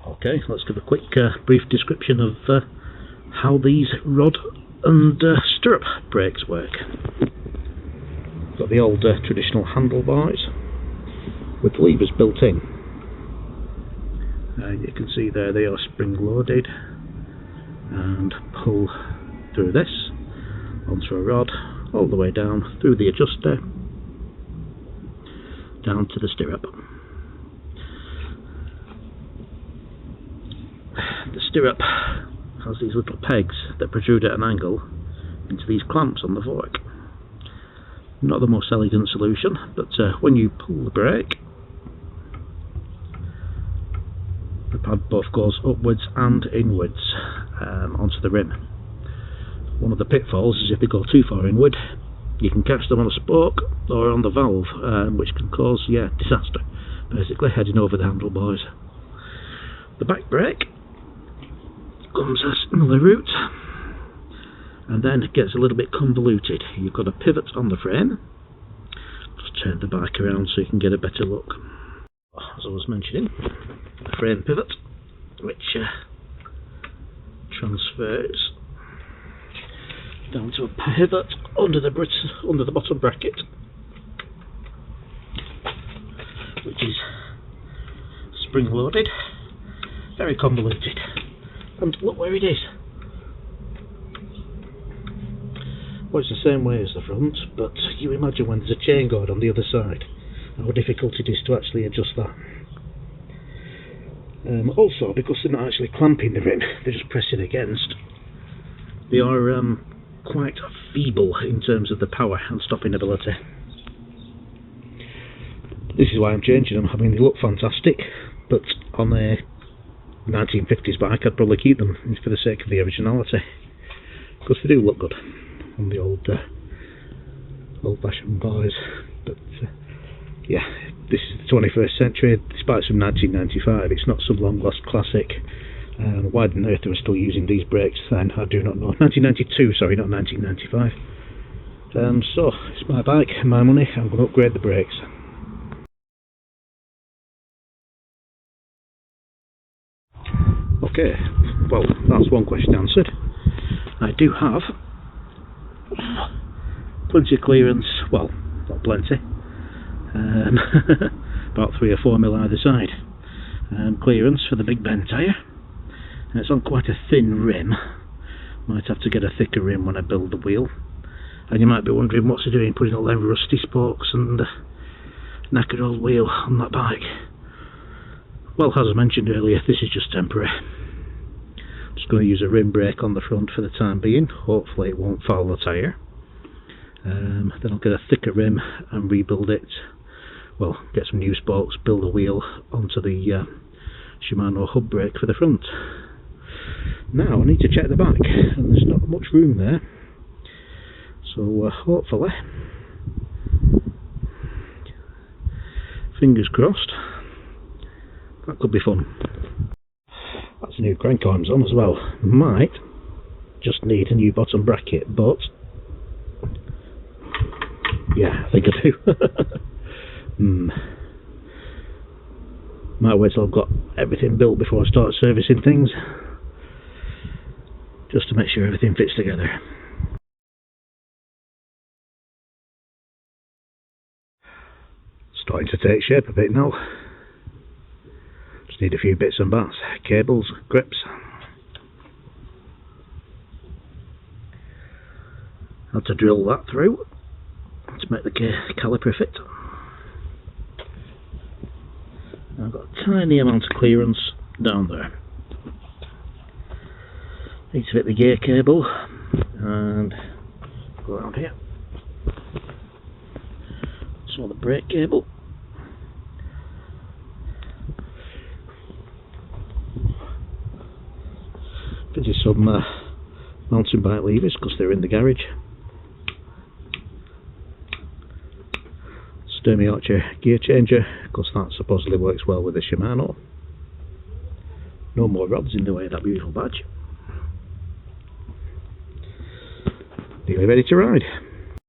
Okay, let's give a quick brief description of how these rod and stirrup brakes work. Got the old traditional handlebars with levers built in. You can see there they are spring loaded and pull through this onto a rod all the way down through the adjuster down to the stirrup. The stirrup has these little pegs that protrude at an angle into these clamps on the fork. Not the most elegant solution, but when you pull the brake, the pad both goes upwards and inwards onto the rim. One of the pitfalls is if they go too far inward, you can catch them on a spoke or on the valve, which can cause disaster, basically heading over the handlebars. The back brake comes a similar route, and then it gets a little bit convoluted. You've got a pivot on the frame. Just turn the bike around so you can get a better look. As I was mentioning, the frame pivot, which transfers down to a pivot under the bottom bracket, which is spring loaded, very convoluted. And look where it is. Well, it's the same way as the front, but you imagine when there's a chain guard on the other side, how difficult it is to actually adjust that. Also, because they're not actually clamping the rim, they're just pressing against, they are quite feeble in terms of the power and stopping ability. This is why I'm changing them. I mean, they look fantastic, but on a 1950s bike I'd probably keep them for the sake of the originality, because they do look good on the old-fashioned bars. But this is the 21st century. Despite it's from 1995, it's not some long lost classic. Why on earth they were still using these brakes then, I do not know. 1992, sorry, not 1995. So it's my bike, my money. I'm going to upgrade the brakes. Okay, well, that's one question answered. I do have plenty of clearance, well, not plenty, about 3 or 4 mil either side, clearance for the big bend tyre, and it's on quite a thin rim. Might have to get a thicker rim when I build the wheel. And you might be wondering, what's he doing putting all them rusty spokes and knackered old wheel on that bike? Well, as I mentioned earlier, this is just temporary. I'm just going to use a rim brake on the front for the time being. Hopefully it won't foul the tyre. Then I'll get a thicker rim and rebuild it. Well, get some new spokes, build a wheel onto the Shimano hub brake for the front. Now I need to check the back, and there's not much room there. So hopefully, fingers crossed, that could be fun. That's a new crank arms on as well. Might just need a new bottom bracket, but yeah, I think I do. Might wait till I've got everything built before I start servicing things, just to make sure everything fits together. Starting to take shape a bit now. Just need a few bits and bats, cables, grips. Had to drill that through to make the caliper fit. I've got a tiny amount of clearance down there. Need to fit the gear cable and go around here. Some of the brake cable. Fitted some mountain bike levers because they're in the garage. Sturmy Archer gear changer, because that supposedly works well with the Shimano. No more rods in the way of that beautiful badge. Nearly ready to ride.